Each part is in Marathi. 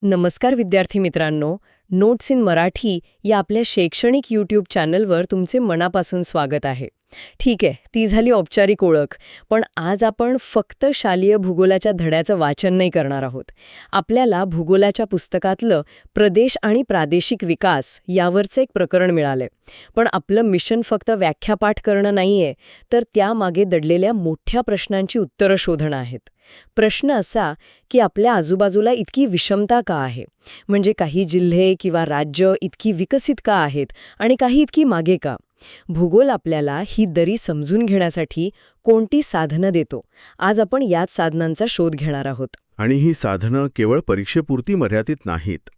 नमस्कार विद्यार्थी मित्रांनो, नोट्स इन मराठी या आपल्या शैक्षणिक यूट्यूब चॅनलवर तुमचे मनापासून स्वागत आहे. ठीक आहे, ती झाली औपचारिक ओळख. पण आज आपण फक्त शालेय भूगोलाच्या धड्याचं वाचन नाही करणार आहोत. आपल्याला भूगोलाच्या पुस्तकातलं प्रदेश आणि प्रादेशिक विकास यावरचं एक प्रकरण मिळालंय. पण आपलं मिशन फक्त व्याख्यापाठ करणं नाहीये, तर त्यामागे दडलेल्या मोठ्या प्रश्नांची उत्तरं शोधणं आहेत. प्रश्न असा की आपल्या आजूबाजूला इतकी विषमता का आहे? म्हणजे काही जिल्हे किंवा राज्य इतकी विकसित का आहेत आणि काही इतकी मागे का? भूगोल आपल्याला ही दरी समजून घेण्यासाठी कोणती साधनं देतो? आज आपण याच साधनांचा शोध घेणार आहोत. आणि ही साधनं केवळ परीक्षेपुरती मर्यादित नाहीत.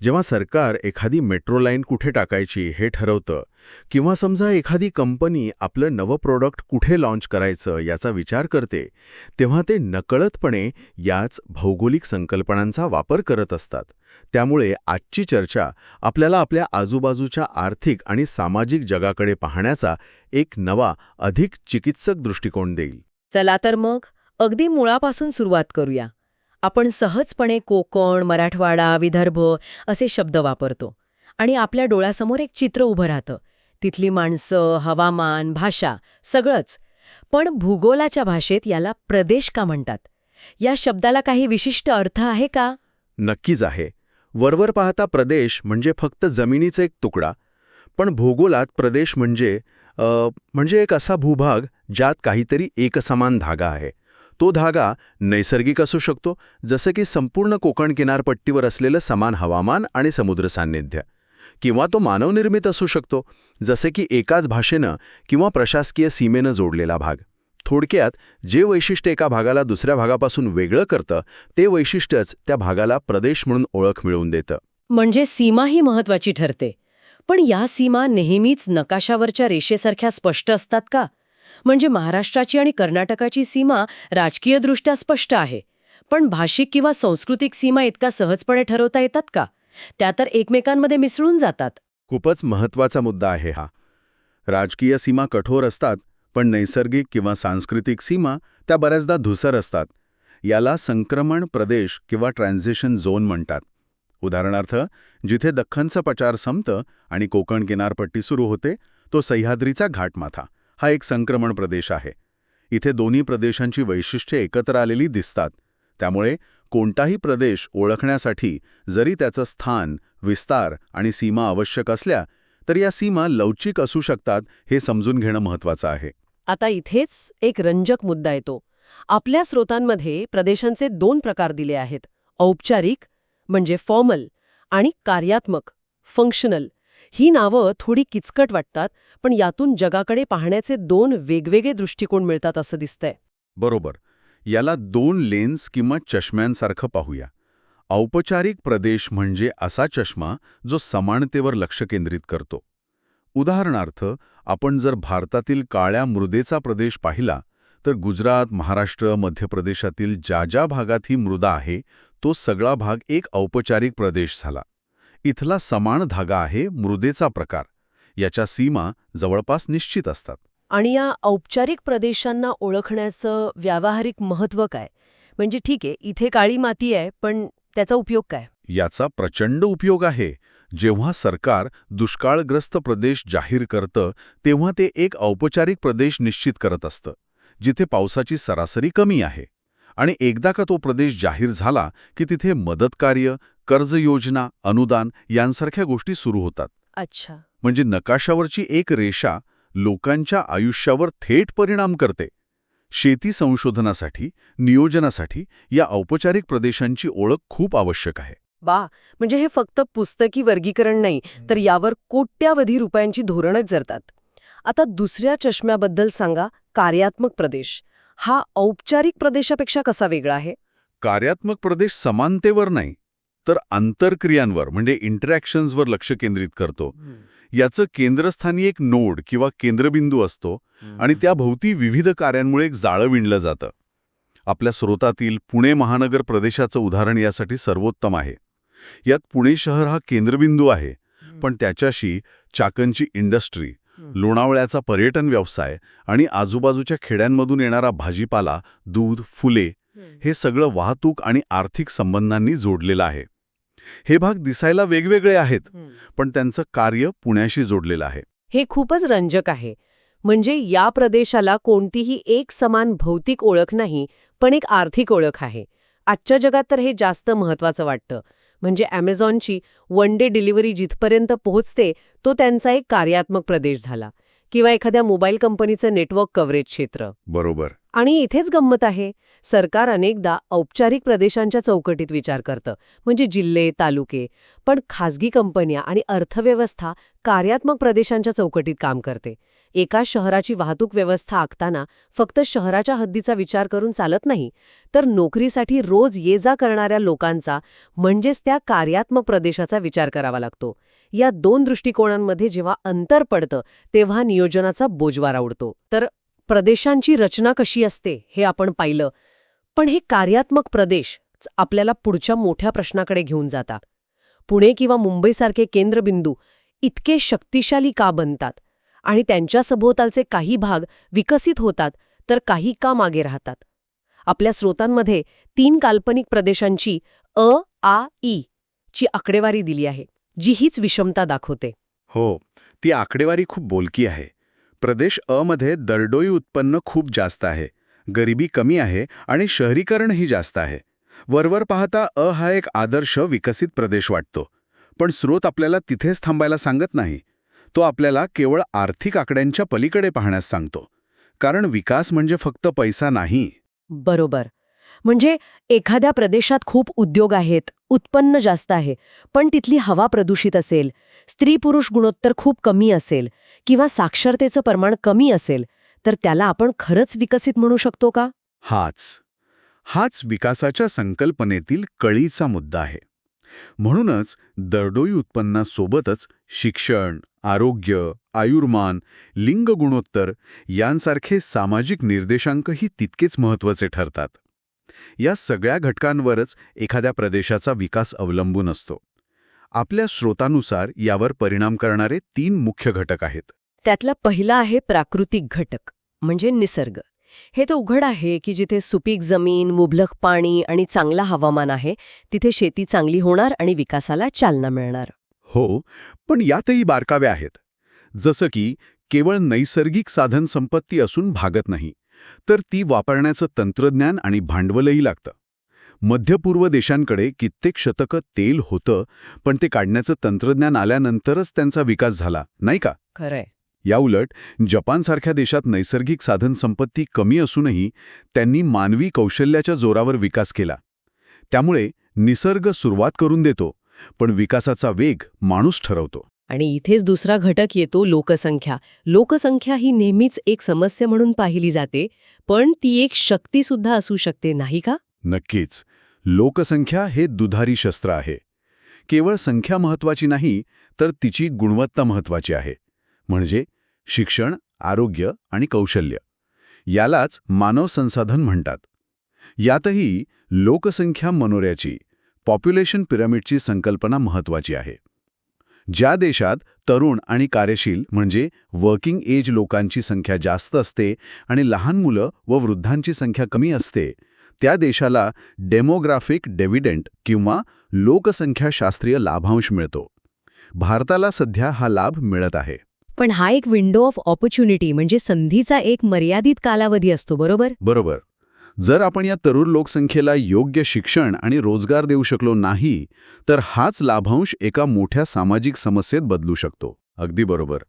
जेव्हा सरकार एखादी मेट्रो लाईन कुठे टाकायची हे ठरवतं, किंवा समजा एखादी कंपनी आपलं नवं प्रोडक्ट कुठे लॉन्च करायचं याचा विचार करते, तेव्हा ते नकळतपणे याच भौगोलिक संकल्पनांचा वापर करत असतात. त्यामुळे आजची चर्चा आपल्याला आपल्या आजूबाजूच्या आर्थिक आणि सामाजिक जगाकडे पाहण्याचा एक नवा, अधिक चिकित्सक दृष्टिकोन देईल. चला तर मग अगदी मुळापासून सुरुवात करूया. आपण सहजपणे कोकण, मराठवाडा, विदर्भ असे शब्द वापरतो आणि आपल्या डोळ्यासमोर एक चित्र उभं राहतं. तिथली माणसं, हवामान, भाषा सगळंच. पण भूगोलाच्या भाषेत याला प्रदेश का म्हणतात? या शब्दाला काही विशिष्ट अर्थ आहे का? नक्कीच आहे. वरवर पाहता प्रदेश म्हणजे फक्त जमिनीचा एक तुकडा, पण भूगोलात प्रदेश म्हणजे एक असा भूभाग ज्यात काहीतरी एकसमान धागा आहे. तो धागा नैसर्गिक असू शकतो, जसं की संपूर्ण कोकण किनारपट्टीवर असलेलं समान हवामान आणि समुद्र सान्निध्य, किंवा तो मानवनिर्मित असू शकतो, जसे की एकाच भाषेनं किंवा प्रशासकीय सीमेनं जोडलेला भाग. थोडक्यात, जे वैशिष्ट्य एका भागाला दुसऱ्या भागापासून वेगळं करतं, ते वैशिष्ट्यच त्या भागाला प्रदेश म्हणून ओळख मिळवून देतं. म्हणजे सीमा ही महत्वाची ठरते. पण या सीमा नेहमीच नकाशावरच्या रेषेसारख्या स्पष्ट असतात का? म्हणजे महाराष्ट्राची आणि कर्नाटकाची सीमा राजकीयदृष्ट्या स्पष्ट आहे, पण भाषिक किंवा सांस्कृतिक सीमा इतका सहजपणे ठरवता येतात का? त्या तर एकमेकांमध्ये मिसळून जातात. खूपच महत्त्वाचा मुद्दा आहे हा. राजकीय सीमा कठोर असतात, पण नैसर्गिक किंवा सांस्कृतिक सीमा त्या बऱ्याचदा धुसर असतात. याला संक्रमण प्रदेश किंवा ट्रान्झिशन झोन म्हणतात. उदाहरणार्थ, जिथे दख्खनचं पठार संपतं आणि कोकण किनारपट्टी सुरू होते, तो सह्याद्रीचा घाटमाथा हा एक संक्रमण प्रदेश आहे. इथे दोन्ही प्रदेशांची वैशिष्ट्ये एकत्र आलेली दिसतात. त्यामुळे कोणताही प्रदेश ओळखण्यासाठी जरी त्याचं स्थान, विस्तार आणि सीमा आवश्यक असल्या, तर या सीमा लवचिक असू शकतात हे समजून घेणं महत्त्वाचं आहे. आता इथेच एक रंजक मुद्दा येतो. आपल्या स्रोतांमध्ये प्रदेशांचे 2 प्रकार दिले आहेत: औपचारिक म्हणजे फॉर्मल आणि कार्यात्मक फंक्शनल. ही नावं थोडी किचकट वाटतात, पण यातून जगाकडे पाहण्याचे 2 वेगवेगळे दृष्टिकोन मिळतात असं दिसतंय. बरोबर. याला 2 लेन्स किंवा चष्म्यांसारखं पाहूया. औपचारिक प्रदेश म्हणजे असा चष्मा जो समानतेवर लक्ष केंद्रित करतो. उदाहरणार्थ, आपण जर भारतातील काळ्या मृदेचा प्रदेश पाहिला, तर गुजरात, महाराष्ट्र, मध्य प्रदेशातील ज्या भागात ही मृदा आहे, तो सगळा भाग एक औपचारिक प्रदेश झाला. इथला समान धागा आहे मृदेचा प्रकार. याच्या सीमा जवळपास निश्चित असतात. आणि या औपचारिक प्रदेशांना ओळखण्याचं व्यावहारिक महत्त्व काय? म्हणजे ठीक आहे, इथे काळी माती आहे, पण त्याचा उपयोग काय? याचा प्रचंड उपयोग आहे. जेव्हा सरकार दुष्काळग्रस्त प्रदेश जाहीर करतं, तेव्हा ते एक औपचारिक प्रदेश निश्चित करत असतं, जिथे पावसाची सरासरी कमी आहे. आणि एकदा का तो प्रदेश जाहीर झाला की तिथे मदतकार्य, कर्ज योजना, अनुदान यांसारख्या गोष्टी सुरू होतात. अच्छा. म्हणजे नकाशावरची एक रेषा लोकांच्या आयुष्यावर थेट परिणाम करते. शेती संशोधनासाठी, नियोजनासाठी या औपचारिक प्रदेशांची ओळख खूप आवश्यक आहे. वा, म्हणजे हे फक्त पुस्तकी वर्गीकरण नाही, तर यावर कोट्यावधी रुपयांची धोरणच जरतात. आता दुसऱ्या चष्म्याबद्दल सांगा, कार्यात्मक प्रदेश. हा औपचारिक प्रदेशापेक्षा कसा वेगळा आहे? कार्यात्मक प्रदेश समानतेवर नाही, तर आंतरक्रियांवर म्हणजे इंटरॅक्शन्सवर लक्ष केंद्रित करतो. याचं केंद्रस्थानी एक नोड किंवा केंद्रबिंदू असतो आणि त्याभोवती विविध कार्यांमुळे एक जाळं विणलं जातं. आपल्या स्रोतातील पुणे महानगर प्रदेशाचं उदाहरण यासाठी सर्वोत्तम आहे. यात पुणे शहर हा केंद्रबिंदू आहे, पण त्याच्याशी चाकणची इंडस्ट्री, लोणावळ्याचा पर्यटन व्यवसाय आणि आजूबाजूच्या खेड्यांमधून येणारा भाजीपाला, दूध, फुले हे सगळं वाहतूक आणि आर्थिक संबंधांनी जोडलेलं आहे. हे भाग दिसायला वेगवेगळे आहेत, पण त्यांचं कार्य पुण्याशी जोडलेलं आहे. हे खूपच रंजक आहे. म्हणजे या प्रदेशाला कोणतीही एक समान भौतिक ओळख नाही, पण एक आर्थिक ओळख आहे. आजच्या जगात तर हे जास्त महत्वाचं वाटतं. म्हणजे ॲमेझॉनची वन डे डिलिव्हरी जिथपर्यंत पोहोचते तो त्यांचा एक कार्यात्मक प्रदेश झाला, किंवा एखाद्या मोबाईल कंपनीचं नेटवर्क कव्हरेज क्षेत्र. बरोबर. आणि इथेच गंमत आहे, सरकार अनेकदा औपचारिक प्रदेशांच्या चौकटीत विचार करतं, म्हणजे जिल्हे, तालुके. पण खासगी कंपन्या आणि अर्थव्यवस्था कार्यात्मक प्रदेशांच्या चौकटीत काम करते. एका शहराची वाहतूक व्यवस्था आखताना फक्त शहराच्या हद्दीचा विचार करून चालत नाही, तर नोकरीसाठी रोज ये-जा करणाऱ्या लोकांचा, म्हणजेच त्या कार्यात्मक प्रदेशाचा विचार करावा लागतो. या दोन दृष्टिकोनांमध्ये जेव्हा अंतर पडतं, तेव्हा नियोजनाचा बोजवारा उडतो. तर प्रदेशांची रचना कशी असते हे आपण पाहिलं, पण हे कार्यात्मक प्रदेश आपल्याला पुढच्या मोठ्या प्रश्नाकडे घेऊन जातात. पुणे किंवा मुंबईसारखे केंद्रबिंदू इतके शक्तिशाली का बनतात, आणि त्यांच्या सभोवतालचे काही भाग विकसित होतात तर काही का मागे राहतात. आपल्या स्रोतांमध्ये 3 काल्पनिक प्रदेशांची I ची आकडेवारी दिली आहे, जी हीच विषमता दाखवते. हो, ती आकडेवारी खूप बोलकी आहे. प्रदेश अ मध्ये दरडोई उत्पन्न खूप जास्त आहे, गरिबी कमी आहे आणि शहरीकरणही जास्त आहे. वरवर पाहता हा एक आदर्श विकसित प्रदेश वाटतो. पण स्रोत आपल्याला तिथेच थांबायला सांगत नाही. तो आपल्याला केवळ आर्थिक आकड्यांच्या पलीकडे पाहण्यास सांगतो. कारण विकास म्हणजे फक्त पैसा नाही. बरोबर. म्हणजे एखाद्या प्रदेशात खूप उद्योग आहेत, उत्पन्न जास्त आहे, पण तिथली हवा प्रदूषित असेल, स्त्री-पुरुष गुणोत्तर खूप कमी असेल, किंवा साक्षरतेचं प्रमाण कमी असेल, तर त्याला आपण खरंच विकसित म्हणू शकतो का? हाच विकासाच्या संकल्पनेतील कळीचा मुद्दा आहे. म्हणूनच दरडोई उत्पन्नासोबतच शिक्षण, आरोग्य, आयुर्मान, लिंग गुणोत्तर यांसारखे सामाजिक निर्देशांकही तितकेच महत्त्वाचे ठरतात. या सगळ्या घटकांवरच एखाद्या प्रदेशाचा विकास अवलंबून असतो. आपल्या स्रोतानुसार यावर परिणाम करणारे 3 मुख्य घटक आहेत. त्यातला पहिला आहे प्राकृतिक घटक, म्हणजे निसर्ग. हे तर उघड आहे की जिथे सुपीक जमीन, मुबलक पाणी आणि चांगला हवामान आहे, तिथे शेती चांगली होणार आणि विकासाला चालना मिळणार. हो, पण यातही बारकावे आहेत. जसं की केवळ नैसर्गिक साधनसंपत्ती असून भागत नाही, तर ती वापरण्याचं तंत्रज्ञान आणि भांडवलही लागतं. मध्य पूर्व देशांकडे कित्येक शतकं तेल होतं, पण ते काढण्याचं तंत्रज्ञान आल्यानंतरच त्यांचा विकास झाला, नाही का? खरंय. याउलट जपानसारख्या देशात नैसर्गिक साधनसंपत्ती कमी असूनही त्यांनी मानवी कौशल्याच्या जोरावर विकास केला. त्यामुळे निसर्ग सुरुवात करून देतो, पण विकासाचा वेग माणूस ठरवतो. आणि इथेच दुसरा घटक येतो, लोकसंख्या. लोकसंख्या ही नेहमीच एक समस्या म्हणून पाहिली जाते, पण ती एक शक्तीसुद्धा असू शकते, नाही का? नक्कीच. लोकसंख्या हे दुधारी शस्त्र आहे. केवळ संख्या महत्वाची नाही, तर तिची गुणवत्ता महत्वाची आहे. म्हणजे शिक्षण, आरोग्य आणि कौशल्य. यालाच मानव संसाधन म्हणतात. यातही लोकसंख्या मनोऱ्याची, पॉप्युलेशन पिरामिडची संकल्पना महत्वाची आहे. ज्या देशात तरुण आणि कार्यशील म्हणजे वर्किंग एज लोकांची संख्या जास्त असते आणि लहान मुलं व वृद्धांची संख्या कमी असते, त्या देशाला डेमोग्राफिक डिव्हिडंड किंवा लोकसंख्याशास्त्रीय लाभांश मिळतो. भारताला सध्या हा लाभ मिळत आहे. पण हा एक विंडो ऑफ ऑपॉर्च्युनिटी, म्हणजे संधीचा एक मर्यादित कालावधी असतो, बरोबर? बरोबर. जर आपण या तरुण लोकसंख्येला योग्य शिक्षण आणि रोजगार देऊ शकलो नाही, तर हाच लाभांश एका मोठ्या सामाजिक समस्येत बदलू शकतो. अगदी बरोबर.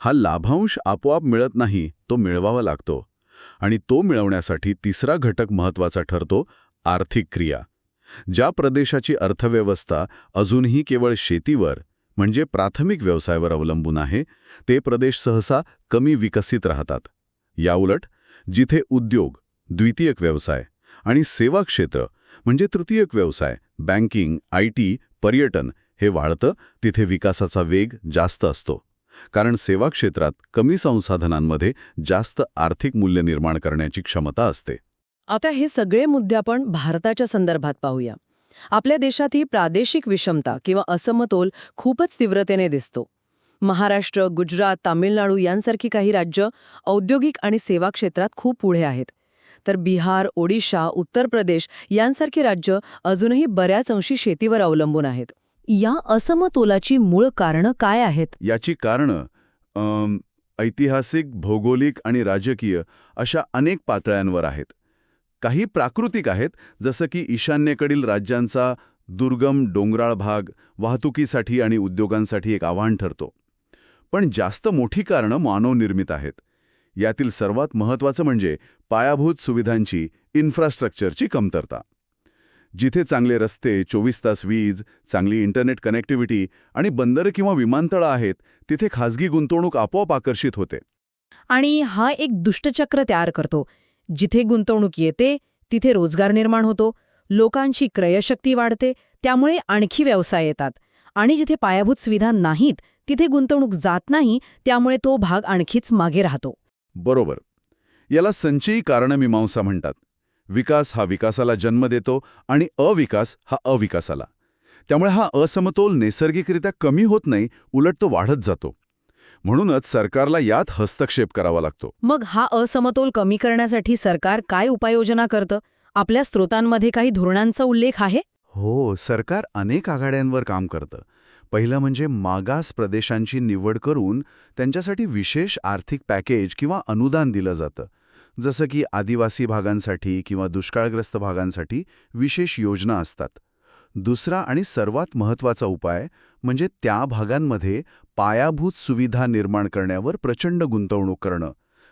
हा लाभांश आपोआप मिळत नाही, तो मिळवावा लागतो. आणि तो मिळवण्यासाठी तिसरा घटक महत्त्वाचा ठरतो, आर्थिक क्रिया. ज्या प्रदेशाची अर्थव्यवस्था अजूनही केवळ शेतीवर म्हणजे प्राथमिक व्यवसायावर अवलंबून आहे, ते प्रदेश सहसा कमी विकसित राहतात. याउलट जिथे उद्योग, द्वितीयक व्यवसाय आणि सेवा क्षेत्र म्हणजे तृतीयक व्यवसाय, बँकिंग, IT, पर्यटन हे वाढतं, तिथे विकासाचा वेग जास्त असतो. कारण सेवा क्षेत्रात कमी संसाधनांमध्ये जास्त आर्थिक मूल्य निर्माण करण्याची क्षमता असते. आता हे सगळे मुद्दे आपण भारताच्या संदर्भात पाहूया. आपल्या देशात ही प्रादेशिक विषमता किंवा असमतोल खूपच तीव्रतेने दिसतो. महाराष्ट्र, गुजरात, तामिळनाडू यांसारखी काही राज्य औद्योगिक आणि सेवा क्षेत्रात खूप पुढे आहेत. तर बिहार, ओडिशा, उत्तर प्रदेश यांसारखी राज्य अजूनही बऱ्याच अंशी शेतीवर अवलंबून आहेत. या असमतोलाची मूळ कारणं काय आहेत? याची कारणं ऐतिहासिक, भौगोलिक आणि राजकीय अशा अनेक पातळ्यांवर आहेत. काही प्राकृतिक आहेत, जसं की ईशान्येकडील राज्यांचा दुर्गम डोंगराळ भाग वाहतुकीसाठी आणि उद्योगांसाठी एक आव्हान ठरतो. पण जास्त मोठी कारणं मानवनिर्मित आहेत. यातील सर्वात महत्त्वाचं म्हणजे पायाभूत सुविधांची, इन्फ्रास्ट्रक्चरची कमतरता. जिथे चांगले रस्ते, 24 तास वीज, चांगली इंटरनेट कनेक्टिव्हिटी आणि बंदरं किंवा विमानतळं आहेत, तिथे खाजगी गुंतवणूक आपोआप आकर्षित होते. आणि हा एक दुष्टचक्र तयार करतो. जिथे गुंतवणूक येते तिथे रोजगार निर्माण होतो, लोकांची क्रयशक्ती वाढते, त्यामुळे आणखी व्यवसाय येतात. आणि जिथे पायाभूत सुविधा नाहीत तिथे गुंतवणूक जात नाही, त्यामुळे तो भाग आणखीच मागे राहतो. बरोबर. याला संचयी कारणमीमांसा म्हणतात. विकास हा विकासाला जन्म देतो आणि अविकास हा अविकासाला. त्यामुळे हा असमतोल नैसर्गिकरित्या कमी होत नाही, उलट तो वाढत जातो. म्हणूनच सरकारला यात हस्तक्षेप करावा लागतो. मग हा असमतोल कमी करण्यासाठी सरकार काय उपाययोजना करतं? आपल्या स्रोतांमध्ये काही धोरणांचा उल्लेख आहे? हो, सरकार अनेक आघाड्यांवर काम करतं. पहिलं म्हणजे मागास प्रदेशांची निवड करून त्यांच्यासाठी विशेष आर्थिक पॅकेज किंवा अनुदान दिलं जातं. जसं की आदिवासी भागांसाठी किंवा दुष्काळग्रस्त भागांसाठी विशेष योजना असतात. दुसरा आणि सर्वात महत्त्वाचा उपाय म्हणजे त्या भागांमध्ये पायाभूत सुविधा निर्माण करण्यावर प्रचंड गुंतवणूक करणं.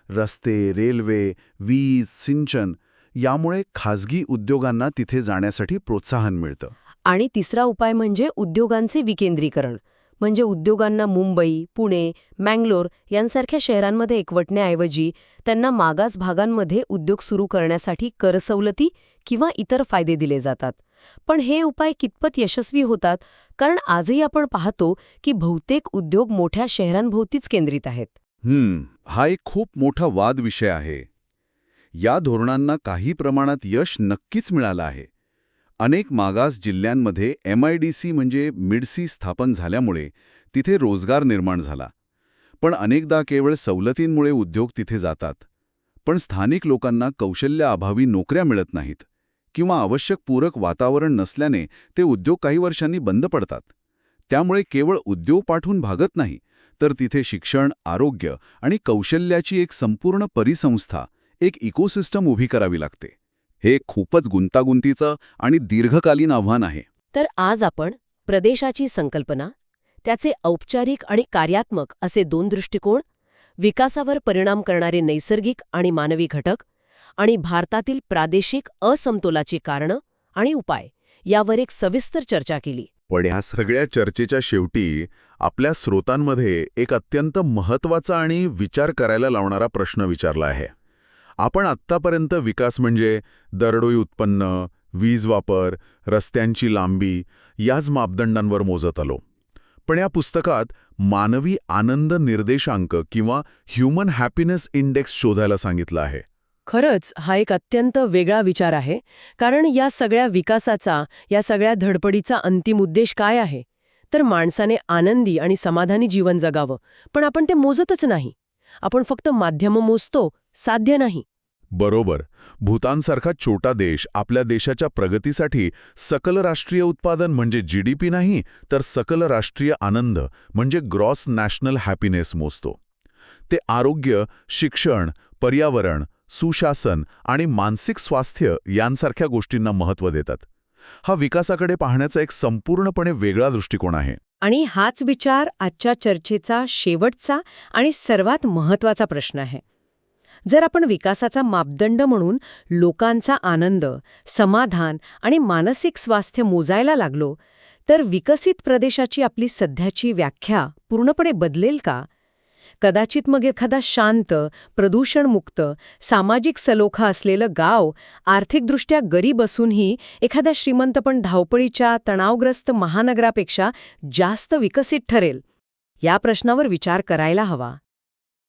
रस्ते, रेल्वे, वीज, सिंचन यामुळे खाजगी उद्योगांना तिथे जाण्यासाठी प्रोत्साहन मिळतं. आणि तिसरा उपाय म्हणजे उद्योगांचे विकेंद्रीकरण. म्हणजे उद्योगांना मुंबई, पुणे, मँगलोर यांसारख्या शहरांमध्ये एकवटण्याऐवजी त्यांना मागास भागांमध्ये उद्योग सुरू करण्यासाठी करसवलती किंवा इतर फायदे दिले जातात. पण हे उपाय कितपत यशस्वी होतात? कारण आजही आपण पाहतो की बहुतेक उद्योग मोठ्या शहरांभोवतीच केंद्रित आहेत. हा एक खूप मोठा वाद विषय आहे. या धोरणांना काही प्रमाणात यश नक्कीच मिळालं आहे. अनेक मागास जिल्ह्यांमध्ये MIDC म्हणजे मिडसी स्थापन झाल्यामुळे तिथे रोजगार निर्माण झाला. पण अनेकदा केवळ सवलतींमुळे उद्योग तिथे जातात. पण स्थानिक लोकांना कौशल्याअभावी नोकऱ्या मिळत नाहीत किंवा आवश्यक पूरक वातावरण नसल्याने ते उद्योग काही वर्षांनी बंद पडतात. त्यामुळे केवळ उद्योग पाठवून भागत नाही, तर तिथे शिक्षण, आरोग्य आणि कौशल्याची एक संपूर्ण परिसंस्था, एक इकोसिस्टम उभी करावी लागते. हे खूपच गुंतागुंतीचं आणि दीर्घकालीन आव्हान आहे. तर आज आपण प्रदेशाची संकल्पना, त्याचे औपचारिक आणि कार्यात्मक असे दोन दृष्टिकोन, विकासावर परिणाम करणारे नैसर्गिक आणि मानवी घटक आणि भारतातील प्रादेशिक असमतोलाची कारणं आणि उपाय यावर एक सविस्तर चर्चा केली. पण ह्या सगळ्या चर्चेच्या शेवटी आपल्या स्रोतांमध्ये एक अत्यंत महत्त्वाचा आणि विचार करायला लावणारा प्रश्न विचारला आहे. आपण आत्तापर्यंत विकास म्हणजे दरडोई उत्पन्न, वीज वापर, रस्त्यांची लांबी याच मापदंडांवर मोजत आलो. पण या पुस्तकात मानवी आनंद निर्देशांक किंवा ह्युमन हॅपीनेस इंडेक्स शोधायला सांगितलं आहे. खरंच हा एक अत्यंत वेगळा विचार आहे. कारण या सगळ्या विकासाचा, या सगळ्या धडपडीचा अंतिम उद्देश काय आहे? तर माणसाने आनंदी आणि समाधानी जीवन जगावं. पण आपण ते मोजतच नाही. आपण फक्त माध्यम मोजतो, साध्य नाही. बरोबर. भूतानसारखा छोटा देश आपल्या देशाच्या प्रगतीसाठी सकल राष्ट्रीय उत्पादन म्हणजे GDP नाही, तर सकल राष्ट्रीय आनंद म्हणजे ग्रॉस नॅशनल हॅपीनेस मोजतो. ते आरोग्य, शिक्षण, पर्यावरण, सुशासन आणि मानसिक स्वास्थ्य यांसारख्या गोष्टींना महत्त्व देतात. हा विकासाकडे पाहण्याचा एक संपूर्णपणे वेगळा दृष्टिकोन आहे. आणि हाच विचार आजच्या चर्चेचा शेवटचा आणि सर्वात महत्त्वाचा प्रश्न आहे. जर आपण विकासाचा मापदंड म्हणून लोकांचा आनंद, समाधान आणि मानसिक स्वास्थ्य मोजायला लागलो, तर विकसित प्रदेशाची आपली सध्याची व्याख्या पूर्णपणे बदलेल का? कदाचित मग एखादा शांत, प्रदूषणमुक्त, सामाजिक सलोखा असलेलं गाव आर्थिकदृष्ट्या गरीब असूनही एखाद्या श्रीमंत पण धावपळीच्या, तणावग्रस्त महानगरापेक्षा जास्त विकसित ठरेल. या प्रश्नावर विचार करायला हवा.